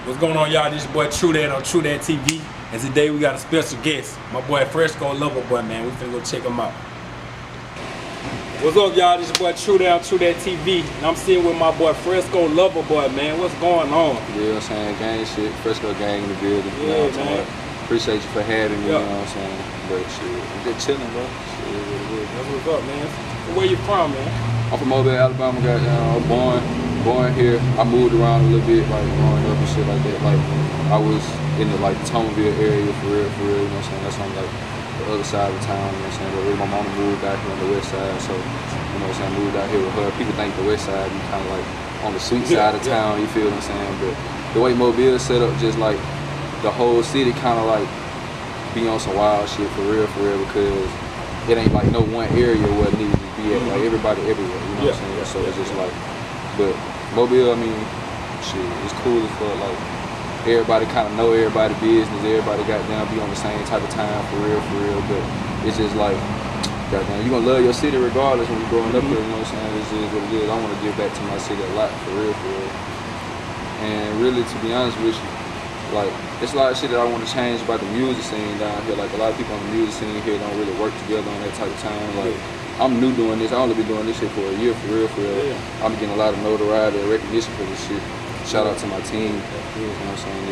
What's going on, y'all? This your boy TruDat on TruDatTV, and today we got a special guest, my boy Fresco Loverboy, man. We finna go check him out. What's up, y'all? This your boy TruDat on TruDatTV, and I'm sitting with my boy Fresco Loverboy, man. What's going on? You know what I'm saying? Gang shit, Fresco gang in the building. Yeah, you know what I'm man. saying? Appreciate you for having me, Yeah. you know what I'm saying? But shit, I'm just chilling, bro. Shit, That's what's up, man. Where you from, man? I'm from Mobile, Alabama. Born here. I moved around a little bit, like growing up and shit like that. Like I was in the Toneville area for real, you know what I'm saying? That's on like the other side of the town, you know what I'm saying? But really my mama moved out here on the west side, so you know what I'm saying, moved out here with her. People think the west side, you kinda like on the sweet side of town, you feel what I'm saying? But the way Mobile is set up, just like the whole city kinda like be on some wild shit for real, because it ain't like no one area where it needs to be at. Like everybody everywhere, you know what I'm saying? So it's just like, but Mobile, I mean, shit, it's cool as fuck. Like everybody kind of know everybody's business. Everybody got down be on the same type of time for real. But it's just like, goddamn, you gonna love your city regardless when you're growing up here. You know what I'm saying? It's just what it is. I want to give back to my city a lot for real. And really, to be honest with you, like it's a lot of shit that I want to change about the music scene down here. Like a lot of people on the music scene here don't really work together on that type of time. Like I'm new doing this. I only been doing this shit for a year for real. Yeah. I'm getting a lot of notoriety and recognition for this shit. Shout out to my team. You know what I'm saying?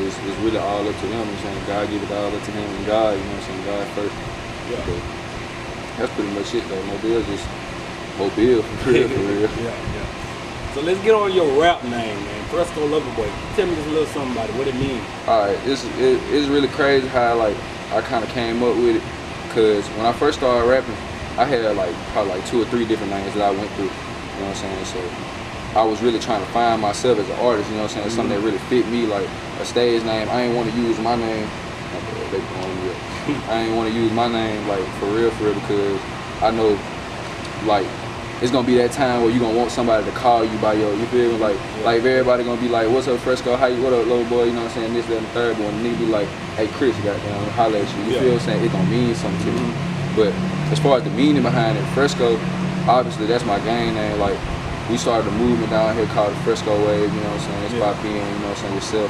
It's really all up to them. You know what I'm saying? God give it all up to him and God. You know what I'm saying? God first. Yeah. But that's pretty much it though. Mobile just Mobile for real. Yeah. So let's get on your rap name, man. Fresco Loverboy. Tell me just a little something about it. What it means? Alright, it's really crazy how like I kind of came up with it, cause when I first started rapping, I had probably 2 or 3 different names that I went through. You know what I'm saying? So I was really trying to find myself as an artist. You know what I'm saying? Something that really fit me, like a stage name. I ain't want to use my name. They blowing me up. I ain't want to use my name like for real, because I know like it's gonna be that time where you gonna want somebody to call you by your, you feel me? Like everybody gonna be like, what's up Fresco, what up little boy, you know what I'm saying, this, that, and the third one. And nigga be like, hey Chris, goddamn, holla at you. You feel what I'm saying? It gonna mean something to me. But as far as the meaning behind it, Fresco, obviously that's my gang name. Like we started a movement down here called the Fresco Wave, you know what I'm saying? It's by being, you know what I'm saying, yourself,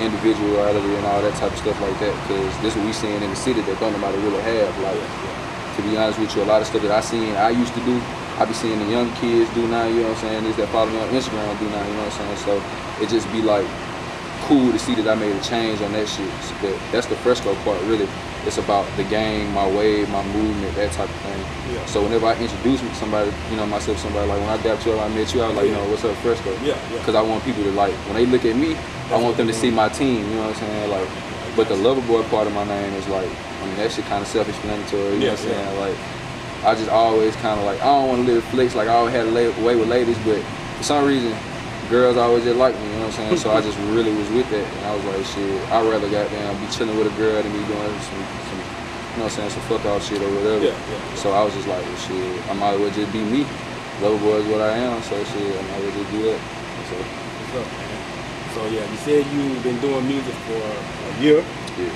individuality and all that type of stuff like that, because this is what we seeing in the city that don't nobody really have. Like to be honest with you, a lot of stuff that I used to do, I be seeing the young kids do now, you know what I'm saying, this that follow me on Instagram do now, you know what I'm saying, so it just be like cool to see that I made a change on that shit. But that's the Fresco part really. It's about the gang, my wave, my movement, that type of thing. Yeah. So whenever I introduce me to somebody, you know, myself, somebody, like when I dapped you up, I met you, I was like, you know, what's up Fresco? Because I want people to like, when they look at me, I want them to see my team, you know what I'm saying, like, but the Loverboy part of my name is like, I mean, that shit kind of self-explanatory, you know what I'm saying, like, I just always kind of like, I don't want to live flicks, like I always had a way with ladies, but for some reason, girls always just like me, you know what I'm saying? So I just really was with that, and I was like, shit, I'd rather goddamn be chilling with a girl than be doing some you know what I'm saying, some fuck off shit or whatever. So I was just like, well, shit, I might as well just be me. Loverboy is what I am, so shit, I might as well just do that. So. What's up, man? So yeah, you said you've been doing music for a year. Yeah.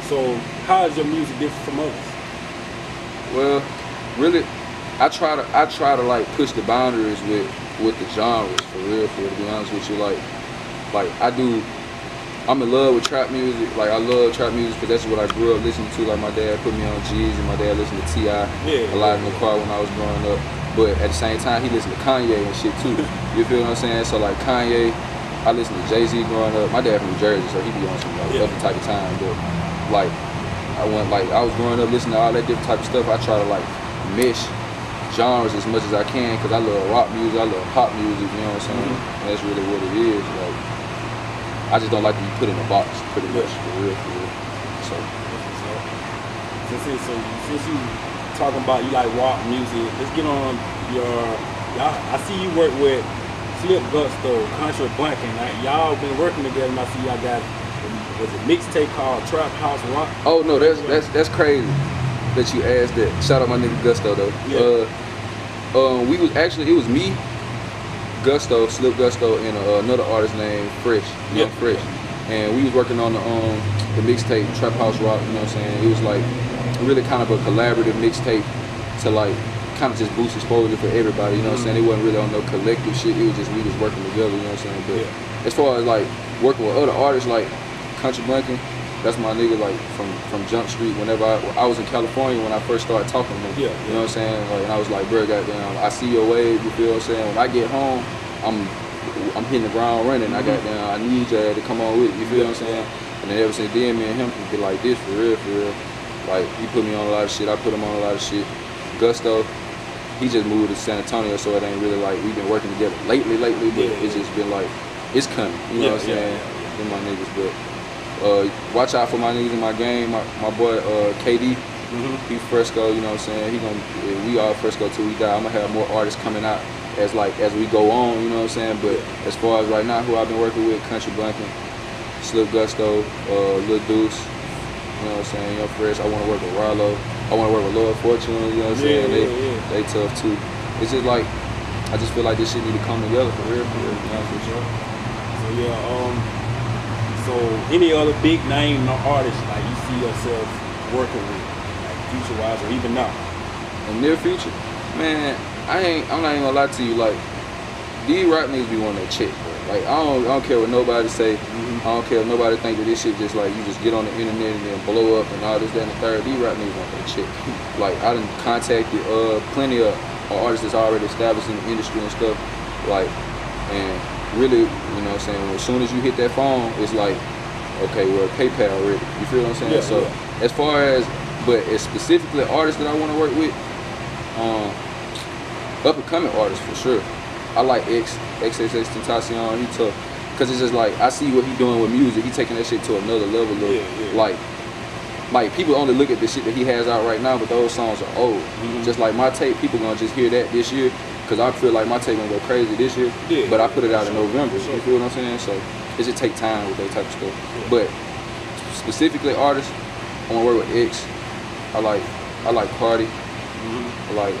So how is your music different from others? Well, really, I try to like push the boundaries with the genres for real, to be honest with you. Like I'm in love with trap music. Like I love trap music because that's what I grew up listening to. Like my dad put me on G's and my dad listened to T.I. a lot in the car when I was growing up. But at the same time, he listened to Kanye and shit too. You feel what I'm saying? So like Kanye, I listened to Jay-Z growing up. My dad from New Jersey, so he be on some other type of time. But like I was growing up listening to all that different type of stuff. I try to like mesh genres as much as I can because I love rock music, I love pop music, you know what I'm saying? And that's really what it is. Like I just don't like to be put in a box, pretty much, for real. So since you talking about you like rock music, let's get on y'all. I see you work with Flip Gusto, Country Bunking. Y'all been working together, and I see y'all got was a mixtape called Trap House Rock. Oh no, that's crazy that you asked that. Shout out my nigga Gusto though. We was actually, it was me, Gusto, Slip Gusto, and another artist named Fresh, Fresh. And we was working on the mixtape Trap House Rock, you know what I'm saying? It was like really kind of a collaborative mixtape to like kind of just boost exposure for everybody, you know what I'm saying? It wasn't really on no collective shit, it was just we was working together, you know what I'm saying? But as far as like working with other artists like Country Blanking, that's my nigga like from Jump Street. Whenever I was in California when I first started talking to him, you know what I'm saying? Like, and I was like, bro, goddamn, I see your wave. You feel what I'm saying? When I get home, I'm hitting the ground running. I goddamn, I need you to come on with. You feel what I'm saying? And then ever since then, me and him can be like this for real, for real. Like, he put me on a lot of shit. I put him on a lot of shit. Gusto, he just moved to San Antonio, so it ain't really like we've been working together lately, but it's just been like, it's coming, you know what I'm saying? Them my niggas, but watch out for my niggas in my game. My boy KD, he Fresco, you know what I'm saying? We all Fresco till we die. I'm gonna have more artists coming out as we go on, you know what I'm saying? But as far as right now, who I've been working with, Country Blanking, Slip Gusto, Lil Deuce, you know what I'm saying? Young Fresh. I want to work with Rollo. I want to work with Lord Fortune. You know what I'm saying? They tough too. It's just like I just feel like this shit need to come together for real. You know, for sure. So any other big name artists like you see yourself working with, like future wise or even now? In near future, man, I'm not even gonna lie to you. Like these rap niggas be wanting that check, bro. Like I don't care what nobody say. I don't care if nobody think that this shit just like you just get on the internet and then blow up and all this, that, and the third. These rap niggas want that shit. Like I done contacted plenty of artists that's already established in the industry and stuff. Like, and really, you know what I'm saying, as soon as you hit that phone, it's like, okay, well, PayPal already. You feel what I'm saying? So as far as, but as specifically artists that I want to work with, up and coming artists for sure. I like XXX Tentacion. He tough. Cause it's just like I see what he doing with music. He taking that shit to another level. Like people only look at the shit that he has out right now, but those songs are old. Just like my tape, people gonna just hear that this year. Cause I feel like my tape gonna go crazy this year. But I put it out in November. You feel what I'm saying? So it just take time with that type of stuff. But specifically artists, I wanna work with X. I like Cardi. I like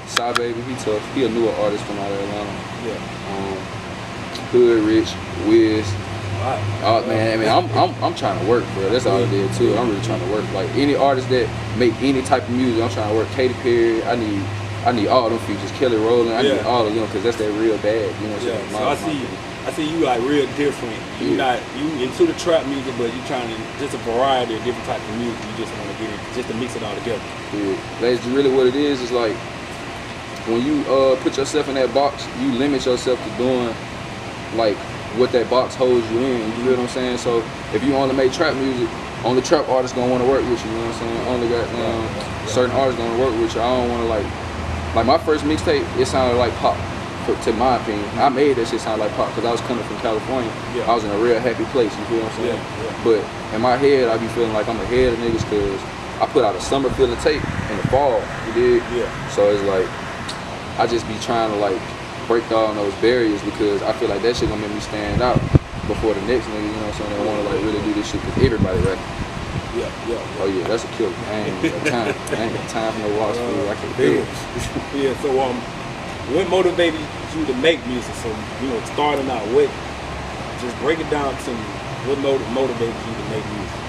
Psy Baby. He tough. He a newer artist from out of Atlanta. Hood Rich, Wiz. Oh man, I mean, I'm trying to work, bro. That's all I did too. I'm really trying to work. Like any artist that make any type of music, I'm trying to work. Katy Perry, I need all them features. Kelly Rowland, I need all of them because that's that real bag. You know what I'm saying? So I see you like real different. You into the trap music, but you trying to just a variety of different types of music. You just want to get it, just to mix it all together. Yeah, that's really what it is. It's like when you put yourself in that box, you limit yourself to doing like what that box holds you in, you feel what I'm saying? So if you only make trap music, only trap artists gonna want to work with you, you know what I'm saying? Only got certain artists gonna work with you. I don't want to like my first mixtape, it sounded like pop, to my opinion. I made that shit sound like pop because I was coming from California. I was in a real happy place, you feel what I'm saying? But in my head, I be feeling like I'm ahead of niggas because I put out a summer feeling tape in the fall, you dig? So it's like I just be trying to like break down those barriers because I feel like that shit gonna make me stand out before the next nigga, you know what I'm saying? They wanna like really do this shit because everybody rapping. Oh yeah, that's a killer. I ain't got time for no wash food. I can't do it. So what motivated you to make music? So, you know, starting out, just break it down to me. What motivated you to make music?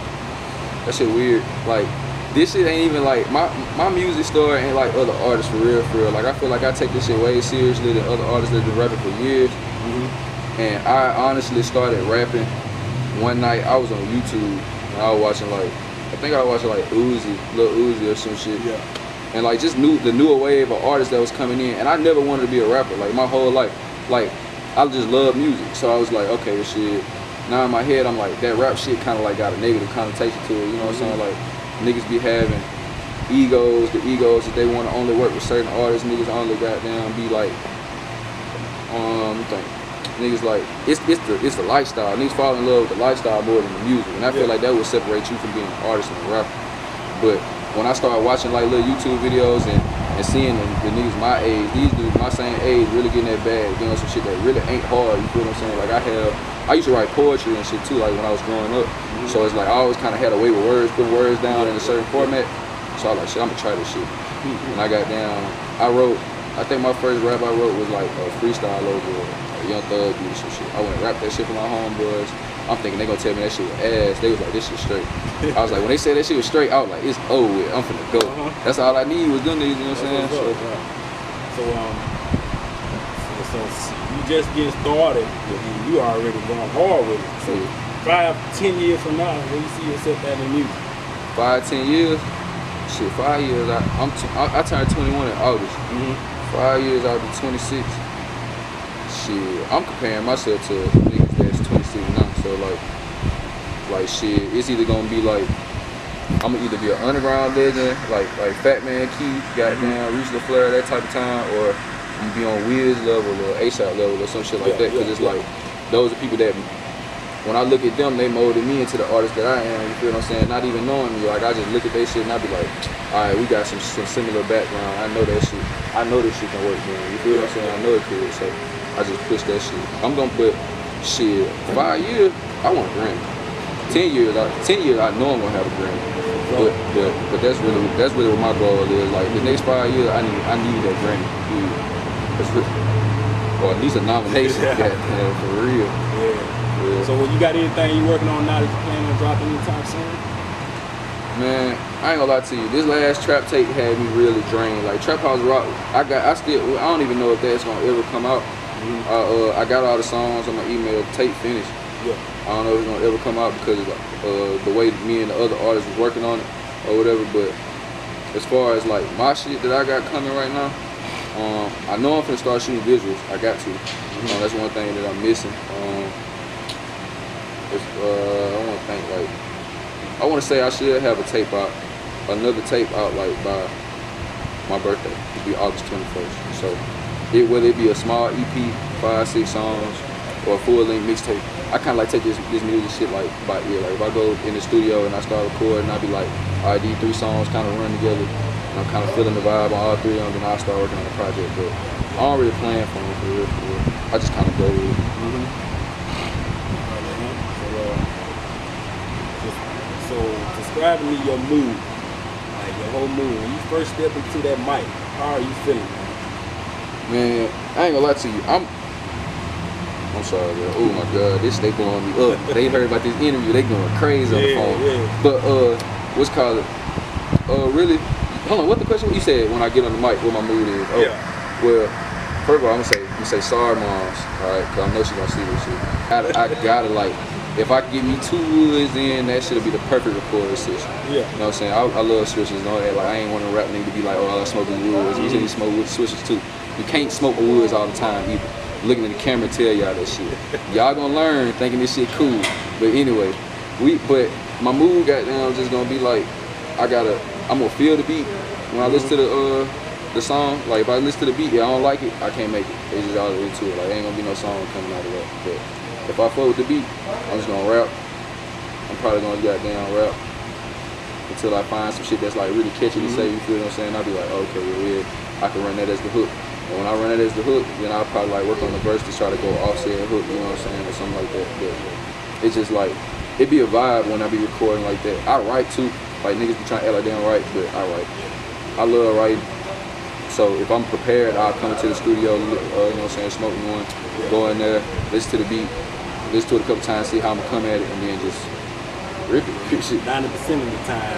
That shit weird. Like, this shit ain't even like, my music story ain't like other artists for real. Like, I feel like I take this shit way seriously than other artists that been rapping for years. And I honestly started rapping one night. I was on YouTube and I was watching like, I think I was watching like Lil Uzi or some shit. And like just the newer wave of artists that was coming in. And I never wanted to be a rapper, like my whole life. Like, I just love music. So I was like, okay, shit. Now in my head, I'm like, that rap shit kind of like got a negative connotation to it. You know what I'm saying? Like, niggas be having the egos that they want to only work with certain artists. Niggas only goddamn be like, niggas like, it's the lifestyle. Niggas fall in love with the lifestyle more than the music. And I feel like that would separate you from being an artist and a rapper. But when I started watching like little YouTube videos and seeing the niggas my age, these dudes my same age really getting that bag, doing some shit that really ain't hard, you feel what I'm saying? Like I used to write poetry and shit too, like when I was growing up. So it's like I always kind of had a way with words, put words down in a certain format. So I was like, shit, I'm gonna try this shit. And I got down, I think my first rap I wrote was like a freestyle over a Young Thug beat or some shit. I went and rapped that shit for my homeboys. I'm thinking they gonna tell me that shit was ass. They was like, this shit straight. I was like, when they said that shit was straight, I was like, it's over with. I'm finna go. That's all I need was them niggas, you know what I'm saying? So you just getting started, and you already going hard with it. So 5-10 years from now, where you see yourself at in music? 5-10 years? Shit, 5 years. I turned 21 in August. 5 years, I'll be 26. Shit, I'm comparing myself to niggas that's 26 now. So like shit, it's either gonna be like I'm gonna either be an underground legend, like Fat Man Keith, goddamn Reach the Flare, that type of time, or I'm gonna be on Wiz level or ASAP level or some shit like that. Cause it's like those are people that when I look at them, they molded me into the artist that I am. You feel what I'm saying? Not even knowing me, like I just look at their shit and I be like, all right, we got some similar background. I know that shit. I know this shit can work, man. You feel what I'm saying? I know it could. So I just push that shit. I'm gonna put shit. 5 years, I want a Grammy. 10 years, I know I'm gonna have a Grammy. But that's really what my goal is. Like the next 5 years, I need that Grammy. That's really, or at least a nomination. For real. Yeah. So you got anything you working on now that you plan on dropping anytime soon? Man, I ain't gonna lie to you. This last trap tape had me really drained. Like Trap House Rock, I don't even know if that's gonna ever come out. I got all the songs on my email, tape finished. I don't know if it's gonna ever come out because of the way me and the other artists was working on it or whatever. But as far as like my shit that I got coming right now, I know I'm finna start shooting visuals. I got to. That's one thing that I'm missing. I want to say I should have a tape out, another tape out like by my birthday. It'll be August 21st. So whether it be a small EP, 5-6 songs, or a full-length mixtape, I kind of like take this music shit like by ear. Like if I go in the studio and I start recording, I'll be like, all right, these 3 songs kind of run together, and I'm kind of feeling the vibe on all 3 of them, and I'll start working on the project. But I don't really plan for them for real. I just kind of go with it. So describe to me your mood, like your whole mood. When you first step into that mic, how are you feeling, man? I ain't gonna lie to you. I'm sorry, bro. Oh my God, they blowing me up. They heard about this interview, they going crazy on the phone. But what's called it? Really? Hold on. What the question you said when I get on the mic? What my mood is? Well, first of all, I'm gonna say sorry, moms. All right, cause I know she gonna see this shit. I gotta like. If I give me 2 woods, then that should be the perfect recording session. You know what I'm saying? I love switches and all that. Like I ain't want a rap nigga to be like, oh, I smoke woods. You need to smoke wood switches too. You can't smoke woods all the time either. Looking at the camera tell y'all that shit. Y'all gonna learn thinking this shit cool. But anyway, but my mood goddamn just gonna be like, I'm gonna feel the beat when I listen to the song. Like if I listen to the beat, I don't like it, I can't make it. It's just all the way to it. Like ain't gonna be no song coming out of that. But if I fuck with the beat, I'm just gonna rap. I'm probably gonna goddamn rap until I find some shit that's like really catchy to say, you feel what I'm saying? I'll be like, okay, well, I can run that as the hook. And when I run that as the hook, then I'll probably like work on the verse to try to go offset hook, you know what I'm saying, or something like that. But it's just like, it be a vibe when I be recording like that. I write too, like niggas be trying to act like they don't write, but I write. I love writing. So if I'm prepared, I'll come into the studio, you know what I'm saying, smoking one, go in there, listen to the beat, listen to it a couple times, see how I'm gonna come at it, and then just rip it. 90% of the time,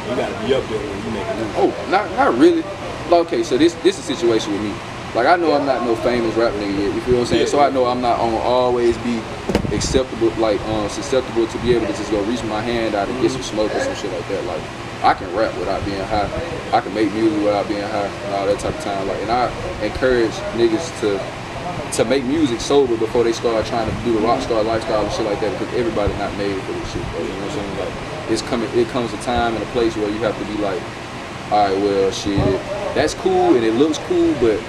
you gotta be up there when you make a move. Oh, not really. Okay, so this is a situation with me. Like I know I'm not no famous rap nigga yet, you feel what I'm saying? So I know I'm not gonna always be acceptable, like susceptible to be able to just go reach my hand out and get some smoke or some shit like that. Like I can rap without being high. I can make music without being high and all that type of time. Like, and I encourage niggas to make music sober before they start trying to do the rock star lifestyle and shit like that, because everybody's not made for this shit, bro. You know what I'm saying? Like it comes a time and a place where you have to be like, all right, well, shit, that's cool and it looks cool, but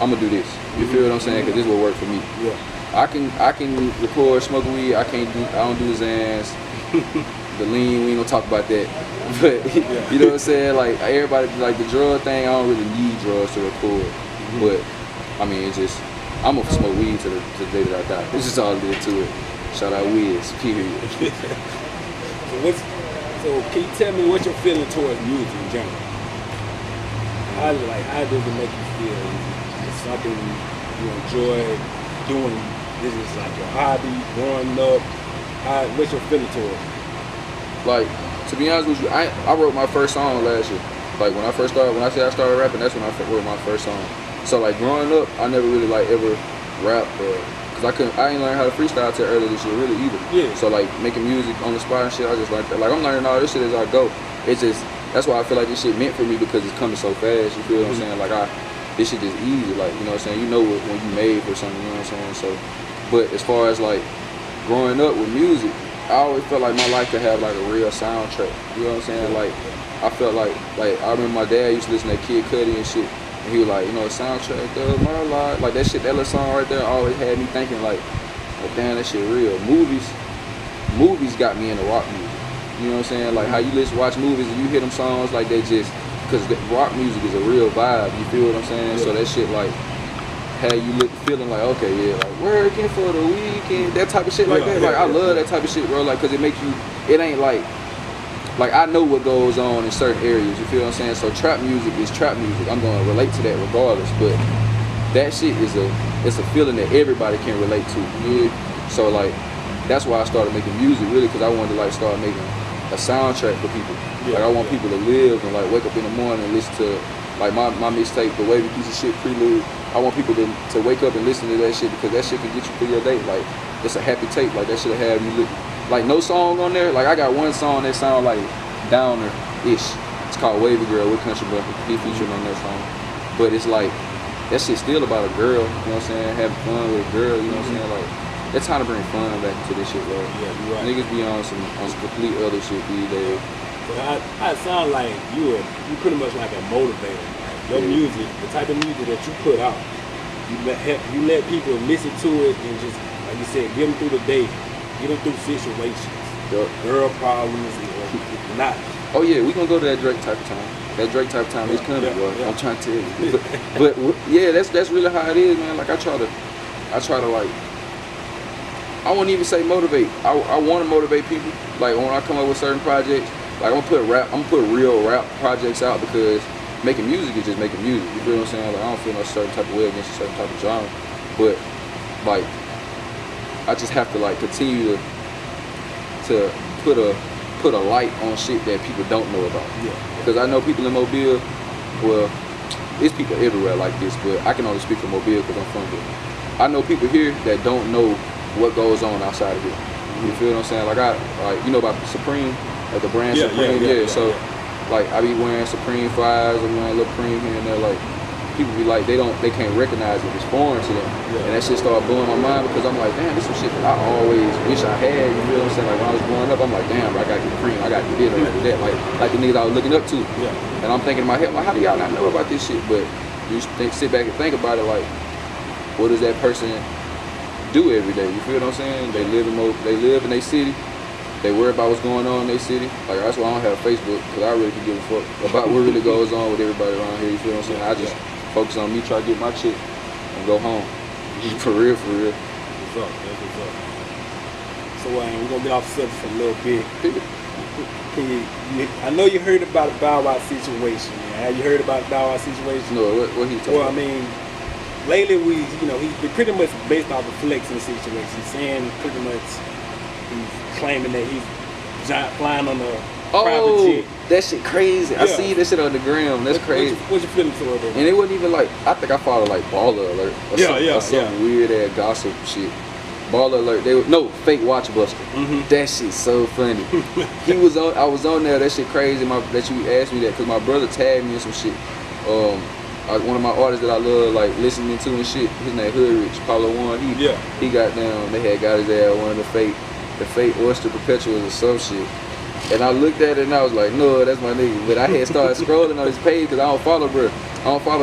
I'm gonna do this. You feel what I'm saying? Because this will work for me. I can record smoking weed. I don't do the Zans, the lean. We ain't gonna talk about that. But you know what I'm saying? Like everybody, like the drug thing. I don't really need drugs to record. But I mean, it's just I'm gonna smoke weed to the day that I die. This is all there to it. Shout out Wiz. Period. So can you tell me what you're feeling towards music in general? How does it make you feel? Is it something you enjoy doing? This is like your hobby, growing up. What's your feeling towards it? Like, to be honest with you, I wrote my first song last year. Like when I say I started rapping, that's when I wrote my first song. So like growing up, I never really like ever rap, cause I ain't learned how to freestyle till earlier this year really either. Yeah. So like making music on the spot and shit, I just like that. Like I'm learning all this shit as I go. It's just that's why I feel like this shit meant for me because it's coming so fast. You feel what I'm saying? Like this shit is easy. Like you know what I'm saying? You know when you made for something. You know what I'm saying? So, but as far as like growing up with music, I always felt like my life could have like a real soundtrack. You know what I'm saying? Like I felt like I remember my dad used to listen to Kid Cudi and shit. And he was like, you know, a soundtrack of my life. Like that shit, that little song right there always had me thinking like damn, that shit real. Movies got me into rock music. You know what I'm saying? Like how you watch movies and you hear them songs like they just, cause the rock music is a real vibe. You feel what I'm saying? Yeah. So that shit like had you feeling like, okay, yeah, like working for the weekend, that type of shit like that. Like I love that type of shit, bro. Like cause it makes you, it ain't like I know what goes on in certain areas. You feel what I'm saying? So trap music is trap music. I'm gonna relate to that regardless. But that shit is it's a feeling that everybody can relate to. Yeah. So like that's why I started making music really, cause I wanted to like start making a soundtrack for people. Yeah, like I want people to live and like wake up in the morning and listen to like my mixtape, the Wavy piece of shit prelude. I want people to wake up and listen to that shit because that shit can get you through your day. Like it's a happy tape. Like that shit'll have you like no song on there. Like I got one song that sound like downer-ish. It's called Wavy Girl with Country Boy. He featured on that song. But it's like that shit's still about a girl. You know what I'm saying? Having fun with a girl. You know what I'm saying? Like it's time to bring fun back into this shit, bro. Yeah, you're right. Niggas be on some complete other shit these days. But I sound like you pretty much like a motivator. Your music, the type of music that you put out, you let people listen to it and just, like you said, get them through the day, get them through situations, girl problems, or not. Oh yeah, we gonna go to that Drake type of time. That Drake type of time is coming, bro. I'm trying to tell you. But yeah, that's really how it is, man. Like I try to like, I won't even say motivate. I want to motivate people. Like when I come up with certain projects, like I'm gonna put real rap projects out because making music is just making music. You feel what I'm saying? Like I don't feel no certain type of way against a certain type of genre, but like I just have to like continue to put a light on shit that people don't know about. Yeah. Because I know people in Mobile, well, there's people everywhere like this, but I can only speak for Mobile because I'm from here. I know people here that don't know what goes on outside of here. You feel what I'm saying? Like you know about Supreme, like the brand Supreme. So like I be wearing Supreme fries, I'm wearing little cream here and there. Like people be like they can't recognize it. It's foreign to them, and that shit started blowing my mind because I'm like, damn, this some shit that I always wish I had. You feel what I'm saying? Like when I was growing up, I'm like, damn, I gotta get cream, I gotta get this, I gotta do that. Like the niggas I was looking up to. Yeah. And I'm thinking in my head, like, how do y'all not know about this shit? But you sit back and think about it, like, what does that person do every day? You feel what I'm saying? They live in their city. They worry about what's going on in their city. Like that's why I don't have Facebook, because I really can give a fuck about what really goes on with everybody around here. You feel what I'm saying? I just focus on me, try to get my chick, and go home. For real, for real. That's what's up. That's what's up. So we're gonna get off the subject for a little bit. I know you heard about the Bow Wow situation. Man. Have you heard about the Bow Wow situation? No, what he talking about? Well, I mean, lately he's been pretty much based off the flexing situation. He's saying pretty much he's claiming that he's flying on a private jet. That shit crazy. I see that shit on the gram. That's crazy. What's your feelings toward that? And it wasn't even like, I think I followed like Baller Alert or some weird ass gossip shit. Baller Alert, Fake Watch Buster. That shit's so funny. I was on there. That shit crazy. That you asked me that because my brother tagged me in some shit. One of my artists that I love, like listening to and shit. His name Hood Rich, Paulo One. He got down. They had got his ass one of the fake Oyster Perpetuals or some shit. And I looked at it and I was like, no, that's my nigga. But I had started scrolling on his page because I don't follow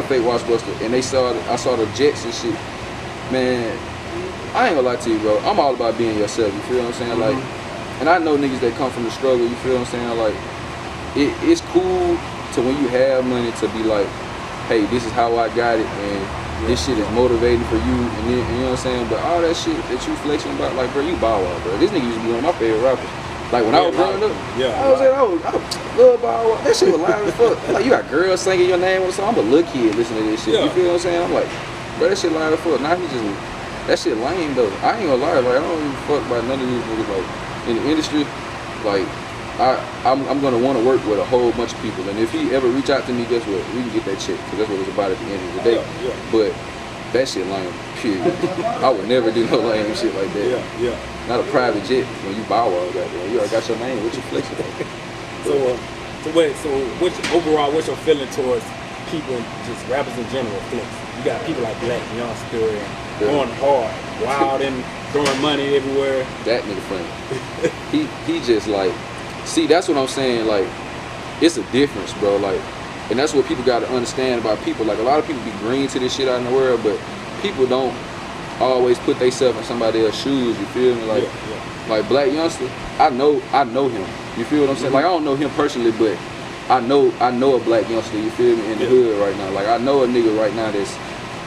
Fake Watch Buster. And I saw the Jets and shit. Man, I ain't gonna lie to you, bro. I'm all about being yourself. You feel what I'm saying? Like, and I know niggas that come from the struggle. You feel what I'm saying? Like, it's cool to when you have money to be like, hey, this is how I got it, and this shit is motivating for you, and then, you know what I'm saying? But all that shit that you flexing about, like, bro, you Bow Wow, bro. This nigga used to be one of my favorite rappers. Like when I was growing up, I love Bow Wow. That shit was loud as fuck. Like you got girls singing your name on the song. I'm a little kid listening to this shit. You feel what I'm saying? I'm like, bro, that shit loud as fuck. Now that shit lame though. I ain't gonna lie, like I don't even fuck about none of these niggas. Like in the industry, like I'm gonna want to work with a whole bunch of people. And if he ever reach out to me, guess what? We can get that check because that's what it's about at the end of the day. But that shit lame, period. I would never do no lame shit like that. Yeah. Not a private jet when you bow wow, goddamn. You already got your name, what you flexing on? So what's your feeling towards people, just rappers in general, flex? You got people like Black Youngster and going hard, wild and throwing money everywhere. That nigga funny. he just like, see, that's what I'm saying, like, it's a difference, bro, like, and that's what people got to understand about people. Like, a lot of people be green to this shit out in the world, but people don't always put themselves in somebody else's shoes, you feel me? Like, like Black Youngster, I know him, you feel what I'm saying? Like, I don't know him personally, but I know a Black Youngster, you feel me, in the hood right now. Like, I know a nigga right now that's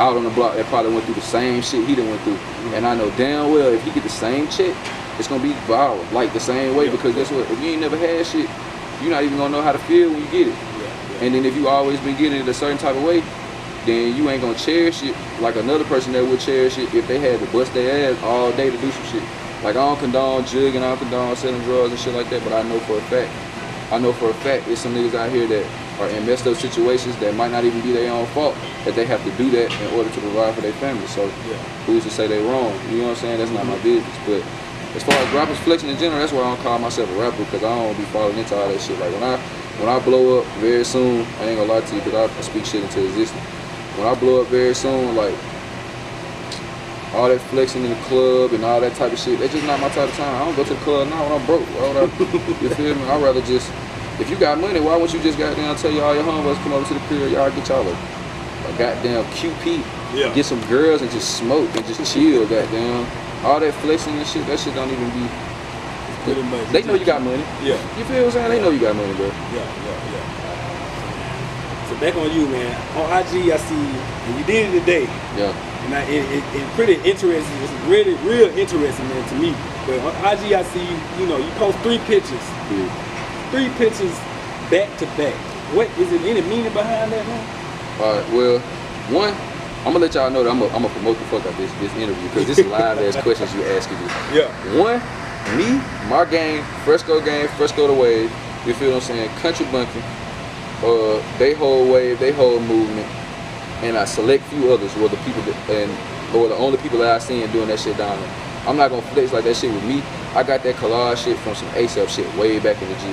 out on the block that probably went through the same shit he done went through. And I know damn well if he get the same check, it's gonna be viral, like the same way, because guess what? If you ain't never had shit, you're not even gonna know how to feel when you get it. And then if you always been getting it a certain type of way, then you ain't gonna cherish it like another person that would cherish it if they had to bust their ass all day to do some shit. Like, I don't condone jugging, I don't condone selling drugs and shit like that, but I know for a fact there's some niggas out here that are in messed up situations that might not even be their own fault, that they have to do that in order to provide for their family. So who's to say they wrong? You know what I'm saying? That's not my business. But as far as rappers flexing in general, that's why I don't call myself a rapper, because I don't be falling into all that shit. Like, when I blow up very soon, I ain't gonna lie to you, because I speak shit into existence. When I blow up very soon, like, all that flexing in the club and all that type of shit, that's just not my type of time. I don't go to the club now when I'm broke. You feel me? I'd rather just, if you got money, why won't you just goddamn tell all your homeboys come over to the crib, y'all get y'all a goddamn QP, get some girls and just smoke and just chill, goddamn. All that flexing and shit, that shit don't even be. Pretty much. They know you got money. Yeah. You feel what I'm saying? They know you got money, bro. Yeah. So back on you, man. On IG, I see you, and you did it today. Yeah. And it's pretty interesting. It's really real interesting, man, to me. But on IG, I see you. You know, you post 3 pictures. Yeah. 3 pictures back to back. What is it? Any meaning behind that, man? All right. Well, one, I'm gonna let y'all know that I'm gonna promote the fuck out this interview, because this is live ass questions you asking me. Yeah. One, me, my gang, Fresco the Wave. You feel what I'm saying? Country bunking. They whole wave, they whole movement, and I select few others were the people or the only people that I seen doing that shit down there. I'm not gonna flex like that shit with me. I got that collage shit from some ASAP shit way back in the G.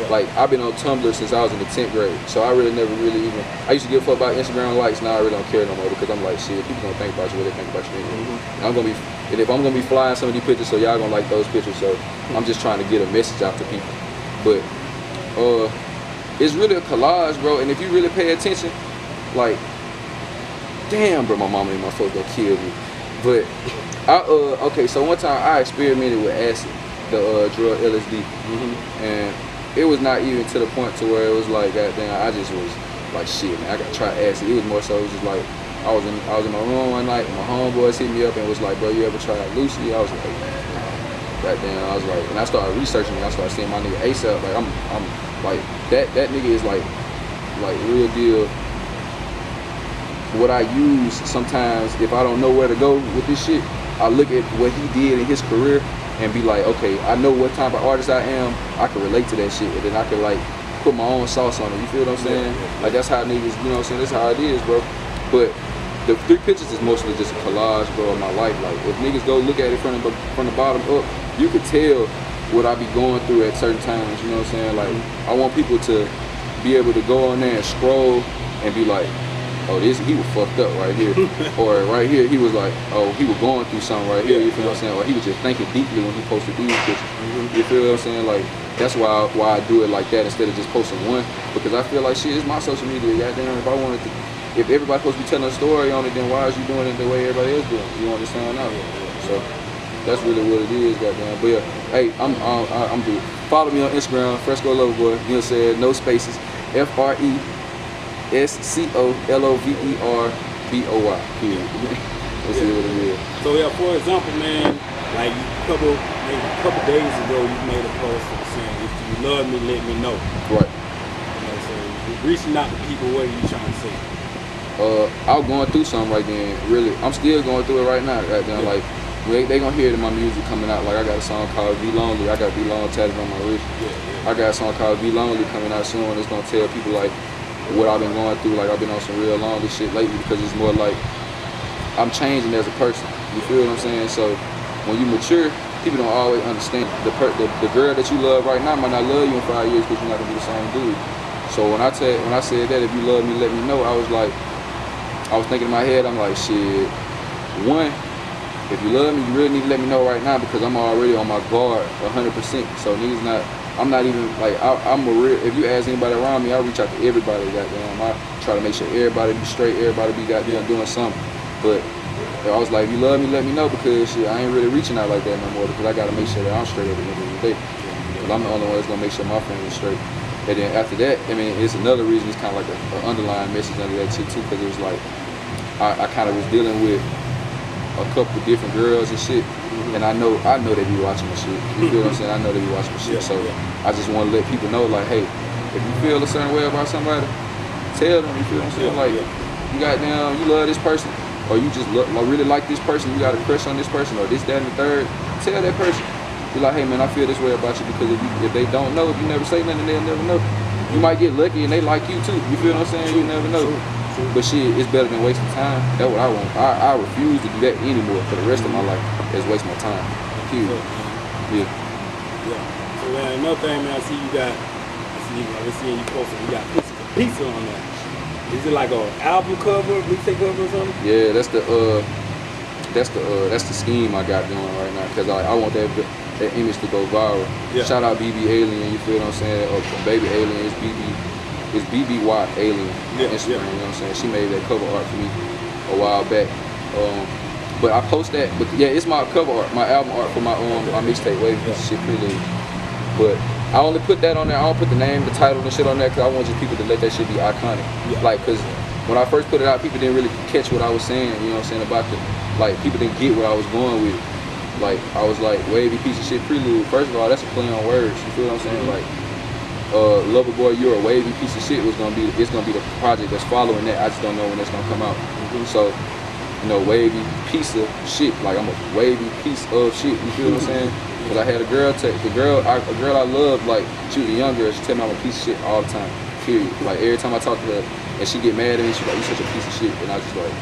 Like I've been on Tumblr since I was in the 10th grade, so I really never really even. I used to give a fuck about Instagram likes. Now I really don't care no more, because I'm like, shit, people gonna think about you what they think about you. And I'm gonna be, and if I'm gonna be flying some of these pictures, so y'all gonna like those pictures. So I'm just trying to get a message out to people. But it's really a collage, bro. And if you really pay attention, like, damn, bro, my mama and my folks gonna kill me. But okay, so one time I experimented with acid, the drug LSD, and it was not even to the point to where it was like, goddamn, I just was like, shit, man, I gotta try acid. It was more so, it was just like, I was in my room one night, and my homeboys hit me up and was like, bro, you ever try Lucy? I was like, goddamn, I was like, and I started researching it. I started seeing my nigga ASAP. Like, I'm like, that nigga is like real deal. What I use sometimes, if I don't know where to go with this shit, I look at what he did in his career and be like, okay, I know what type of artist I am. I can relate to that shit, and then I can like put my own sauce on it. You feel what I'm saying? Like, that's how niggas, you know what I'm saying? That's how it is, bro. But the 3 pictures is mostly just a collage, bro, of my life. Like, if niggas go look at it from the bottom up, you could tell what I be going through at certain times. You know what I'm saying? Like, I want people to be able to go on there and scroll and be like, oh, he was fucked up right here. Or right here, he was like, oh, he was going through something right here, you feel what I'm saying? Or he was just thinking deeply when he posted these pictures. You feel what I'm saying? Like, that's why I do it like that instead of just posting one. Because I feel like, shit, it's my social media. Goddamn, if everybody's supposed to be telling a story on it, then why is you doing it the way everybody else doing it? You understand now? So that's really what it is, goddamn. But yeah, hey, I'm dude. Follow me on Instagram, Fresco Loverboy. You know what I'm saying? No spaces. FRESCOLOVERBOY. Period. Let's see what it is. So yeah, for example, man, like maybe a couple days ago, you made a post saying, "If you love me, let me know." Right. You know, so reaching out to people, what are you trying to say? I was going through something right then. Really, I'm still going through it right now. Right now, like they gonna hear it in my music coming out. Like, I got a song called "Be Lonely." I got "Be Lonely" tatted on my wrist. I got a song called "Be Lonely" coming out soon. It's gonna tell people like what I've been going through. Like, I've been on some real lonely shit lately, because it's more like I'm changing as a person. You feel what I'm saying? So when you mature, people don't always understand. The girl that you love right now might not love you in 5 years because you're not gonna be the same dude. So when I said that, if you love me, let me know, I was thinking in my head, I'm like, shit, one, if you love me, you really need to let me know right now because I'm already on my guard 100%. So niggas I'm not even, like, I'm a real, if you ask anybody around me, I reach out to everybody, goddamn. I try to make sure everybody be straight, everybody be goddamn doing something. But I was like, if you love me, let me know because shit, I ain't really reaching out like that no more because I gotta make sure that I'm straight at the end of the day. Because I'm the only one that's gonna make sure my family's straight. And then after that, I mean, it's another reason, it's kind of like an underlying message under that shit too, because it was like, I kind of was dealing with a couple of different girls and shit, and I know they be watching the shit. You feel what I'm saying? I know they be watching the shit. So I just want to let people know, like, hey, if you feel a certain way about somebody, tell them. You feel what I'm saying? Like, you goddamn, you love this person, or you just really like this person, you got a crush on this person, or this, that, and the third. Tell that person. Be like, hey man, I feel this way about you because if they don't know, if you never say nothing, they'll never know. You might get lucky and they like you too. You feel what I'm saying? You never know. But shit, it's better than wasting time. That's what I want. I refuse to do that anymore for the rest of my life. It's waste my time. Period. Yeah. So another thing, man, I see you got. Let's see you posted. You got pizza on there. Is it like an album cover, mixtape cover, or something? Yeah, that's the scheme I got going right now because I want that image to go viral. Yeah. Shout out BB Alien, you feel what I'm saying? Or Baby Alien, it's BBY Alien on Instagram, you know what I'm saying? She made that cover art for me a while back. But I post that, but yeah, it's my cover art, my album art for my mixtape Wavy. Shit pretty. But I only put that on there, I don't put the name, the title and shit on there because I want just people to let that shit be iconic. Like, cause when I first put it out, people didn't really catch what I was saying, you know what I'm saying, about like, people didn't get where I was going with it. Like, I was like, Wavy piece of shit prelude. First of all, that's a play on words. You feel what I'm saying? Like, Loverboy, you're a wavy piece of shit. It's gonna be the project that's following that. I just don't know when that's gonna come out. So, you know, wavy piece of shit. Like, I'm a wavy piece of shit. You feel what I'm saying? Because I had a girl I loved, like, she was a young girl. She tell me I'm a piece of shit all the time. Period. Like, every time I talk to her and she get mad at me, she like, you such a piece of shit. And I just like,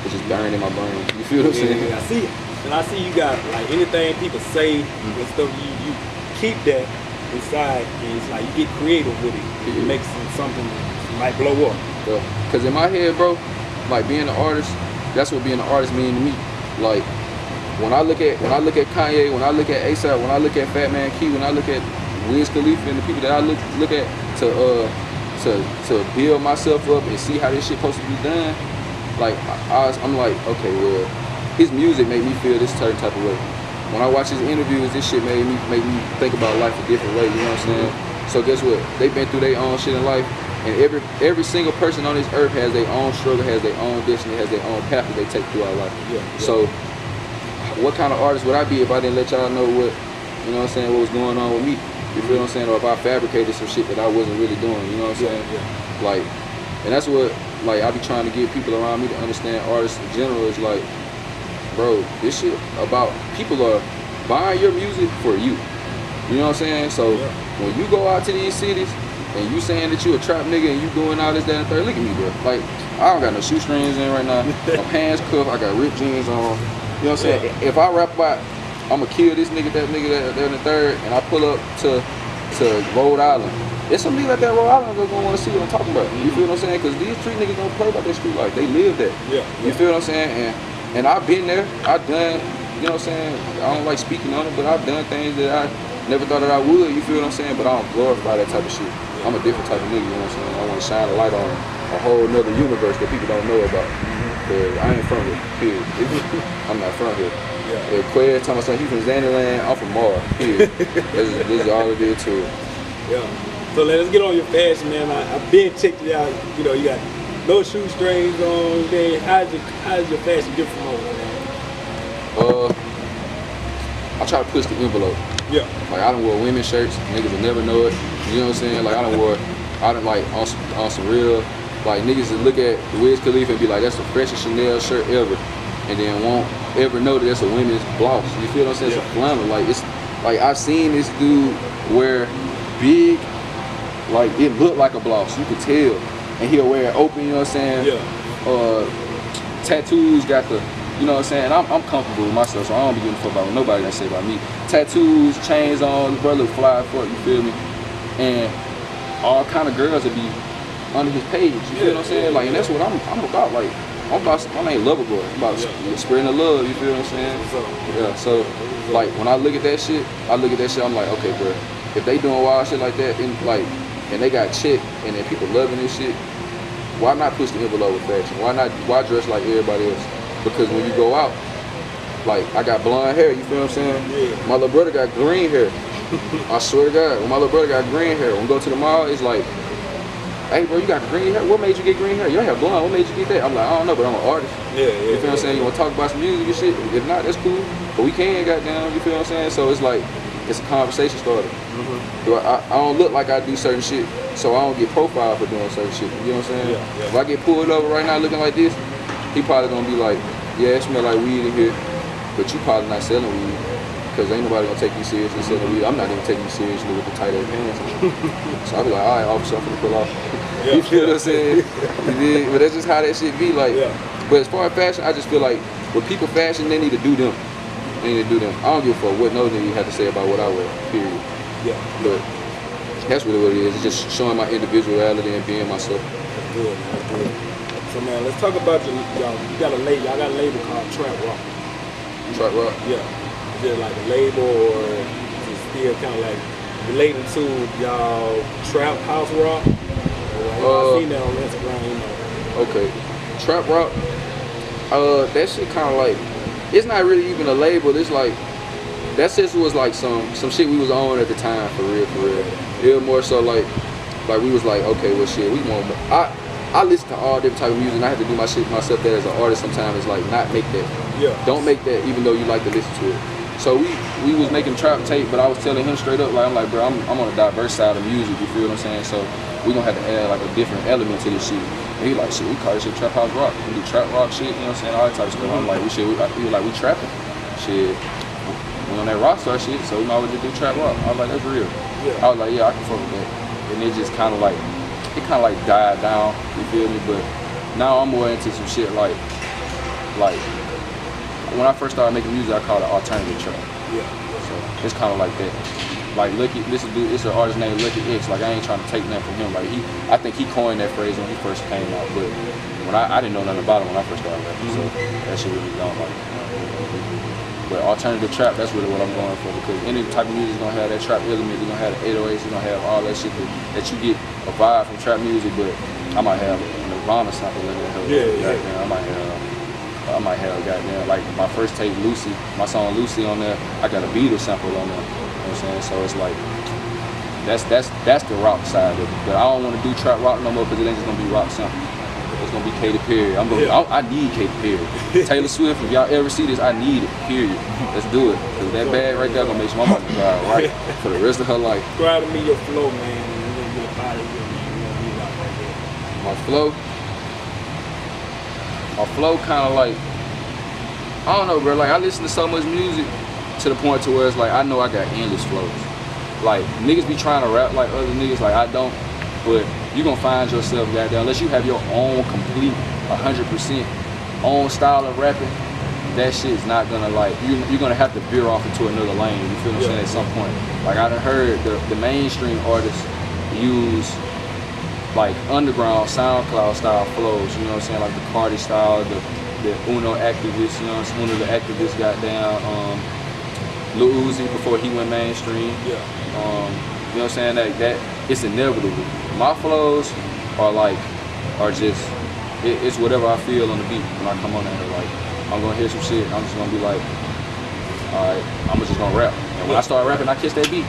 it's just burned in my brain. You feel what I'm saying? I see it. And I see you got, like, anything people say and stuff, you keep that inside, and it's like you get creative with it. It makes something that might blow up. Because in my head, bro, like, being an artist, that's what being an artist mean to me. Like, when I look at Kanye, when I look at ASAP, when I look at Fat Man Key, when I look at Wiz Khalifa and the people that I look at to build myself up and see how this shit supposed to be done, like, I'm like, okay, well, his music made me feel this certain type of way. When I watch his interviews, this shit made me think about life a different way, you know what I'm saying? So guess what? They've been through their own shit in life, and every single person on this earth has their own struggle, has their own destiny, has their own path that they take through our life. So what kind of artist would I be if I didn't let y'all know what, you know what I'm saying, what was going on with me? You feel what I'm saying? Or if I fabricated some shit that I wasn't really doing, you know what I'm saying? Like, and that's what, like, I be trying to get people around me to understand artists in general is like, bro, this shit about people are buying your music for you. You know what I'm saying? So when you go out to these cities and you saying that you a trap nigga and you doing all this, that, and third, look at me, bro. Like, I don't got no shoestrings in right now. My pants cuffed, I got ripped jeans on. You know what I'm saying? If I rap about, I'ma kill this nigga, that, and the third, and I pull up to Rhode Island, there's some niggas like that Rhode Island that's gonna wanna see what I'm talking about. You feel what I'm saying? Because these street niggas don't play about that street life. They live that. You feel what I'm saying? And I've been there. I've done, you know what I'm saying? I don't like speaking on it, but I've done things that I never thought that I would. You feel what I'm saying? But I don't glorify that type of shit. I'm a different type of nigga, you know what I'm saying? I want to shine a light on a whole nother universe that people don't know about. But I ain't from here, period. I'm not from here. If Quay talking about he from Xanderland, I'm from Mars, period. This is all it is to it. So let's get on your fashion, man. I've been checking you out. You know, you got no shoestrings on. Okay, how's your fashion different from over there? I try to push the envelope. Like, I done wore women's shirts, niggas will never know it. You know what I'm saying? Like, I done like on some real, like, niggas that look at Wiz Khalifa and be like, that's the freshest Chanel shirt ever, and then won't ever know that that's a women's blouse. You feel what I'm saying? It's a flannel. Like, it's like, I've seen this dude wear big, like, it looked like a blouse, you could tell, and he'll wear it open, you know what I'm saying? tattoos got the, you know what I'm saying? I'm comfortable with myself, so I don't be giving a fuck about what nobody got to say about me. Tattoos, chains on, the brother look fly fuck, you feel me? And all kind of girls would be under his page, you feel what I'm saying? Like, and that's what I'm about. Like, I'm about, my name Loverboy. I'm about spreading the love, you feel what I'm saying? Yeah, so, like, when I look at that shit, I'm like, okay, bro, if they doing wild shit like that, and they got chick, and then people loving this shit, why not push the envelope with fashion? Why dress like everybody else? Because when you go out, like, I got blonde hair, you feel what I'm saying? Yeah. My little brother got green hair. I swear to God, when my little brother got green hair, when we go to the mall, it's like, hey bro, you got green hair? What made you get green hair? Your hair blonde, what made you get that? I'm like, I don't know, but I'm an artist. You feel what I'm saying? You wanna talk about some music and shit? If not, that's cool. But we can, goddamn, you feel what I'm saying? So it's like, it's a conversation starter. I don't look like I do certain shit, so I don't get profiled for doing certain shit. You know what I'm saying? If I get pulled over right now looking like this, he probably gonna be like, yeah, it smell like weed in here, but you probably not selling weed, because ain't nobody gonna take you seriously selling weed. I'm not even taking you seriously with the tight ass pants. So I'll be like, all right, officer, I'm gonna pull off. You feel what I'm saying? But that's just how that shit be like. But as far as fashion, I just feel like when people fashion, they need to do them. They need to do them. I don't give a fuck what no nigga had to say about what I wear, period. But that's really what it is. It's just showing my individuality and being myself. That's good, man. That's good. So man, let's talk about y'all. Y'all got a label called Trap Rock. Trap Rock? Yeah. Is it like a label, or is it still kind of like related to y'all trap house rock? I've seen that on Instagram, you know. Okay. Trap Rock, that shit kind of like, it's not really even a label. It's like, that shit was like some shit we was on at the time, for real. It was more so like we was like, okay, well shit, we want more. I listen to all different type of music, and I have to do my shit myself that as an artist sometimes. It's like, not make that. Don't make that even though you like to listen to it. So we was making trap tape, but I was telling him straight up, like, I'm like, bro, I'm on a diverse side of music, you feel what I'm saying? So we gonna have to add like a different element to this shit. And he like, shit, we call this shit trap house rock. We do trap rock shit, you know what I'm saying? All that type of stuff. I'm like, he was like, we trapping. Shit. We on that rock star shit, so we might as well just do trap rock. I was like, that's real. I was like, yeah, I can fuck with that. And it just kinda like, died down, you feel me? But now I'm more into some shit like when I first started making music, I called it alternative trap. So it's kind of like that. Like Lucky, it's an artist named Lucky X. Like, I ain't trying to take nothing from him. Like, I think he coined that phrase when he first came out. But when I didn't know nothing about it when I first started rapping. So that shit really don't like. But alternative trap, that's really what I'm going for, because any type of music is gonna have that trap element. You're gonna have the 808s. You're gonna have all that shit that you get a vibe from trap music. But I might have a Nirvana sample in there. I might have goddamn, like my first tape, Lucy, my song Lucy on there, I got a Beatles sample on there. You know what I'm saying? So it's like, that's the rock side of it. But I don't want to do trap rock no more, because it ain't just gonna be rock sample. It's gonna be Katy Perry. I need Katy Perry. Taylor Swift, if y'all ever see this, I need it, period. Let's do it. Because that bag right there gonna make my mother cry right for the rest of her life. Describe to me your flow, man. You're gonna get a body with me. My flow? My flow kind of like, I don't know, bro. Like, I listen to so much music to the point to where it's like, I know I got endless flows. Like, niggas be trying to rap like other niggas, like I don't. But you gonna find yourself, goddamn, unless you have your own complete 100% own style of rapping, that shit's not gonna, like, you're gonna have to veer off into another lane. You feel what I'm saying? At some point, like, I done heard the mainstream artists use like underground SoundCloud style flows, you know what I'm saying? Like the Cardi style, the Uno activists, you know what I'm saying? Uno the activist got down, Lil Uzi before he went mainstream. You know what I'm saying? Like that, it's inevitable. My flows are just, it's whatever I feel on the beat when I come on there. Like, I'm gonna hear some shit, I'm just gonna be like, alright, I'm just gonna rap. And when I start rapping, I kiss that beat.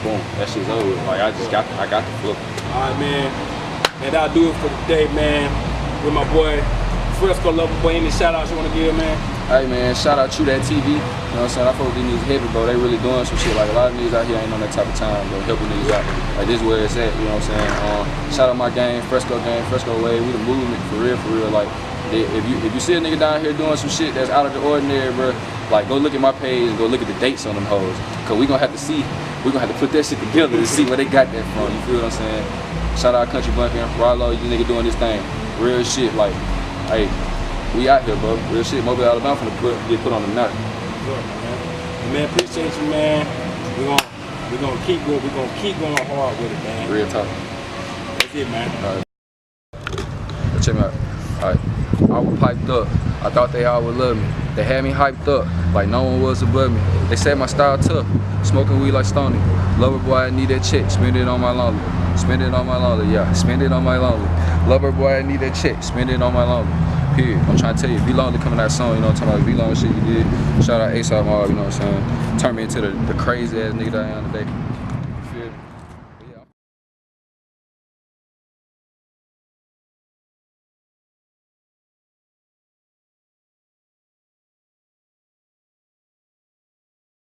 Boom, that shit's over. Like, I got the flow. Alright, man. And that'll do it for today, man. With my boy Fresco Loverboy. Any shout outs you wanna give, man? Hey man, shout out TruDatTV. You know what I'm saying? I fuck with these niggas heavy, bro. They really doing some shit. Like, a lot of niggas out here ain't on that type of time, bro. Helping niggas out. Like, this is where it's at, you know what I'm saying? Shout out my gang, Fresco Wavy. We the movement, for real. Like, if you see a nigga down here doing some shit that's out of the ordinary, bro, like, go look at my page and go look at the dates on them hoes. Cause we gonna have to put that shit together to see where they got that from. You feel what I'm saying? Shout out Country Bunkin', Rollo, you nigga doing this thing. Real shit, like, hey, we out here, bro. Real shit. Mobile, Alabama finna get put on the map. Good, man, appreciate you, man. We're gonna keep going. We're gonna keep going hard with it, man. Real talk. That's it, man. All right. Check me out. All right. I was piped up. I thought they all would love me. They had me hyped up like no one was above me. They said my style tough. Smoking weed like Stoney. Lover boy, I need that check. Spend it on my lonely. Spend it on my lonely. Yeah. Spend it on my lonely. Lover boy, I need that check. Spend it on my lonely. Period. I'm trying to tell you, Be Lonely coming out soon, you know what I'm talking about? Be Lonely shit you did. Shout out ASAP Mob, you know what I'm saying? Turn me into the crazy ass nigga that I am today.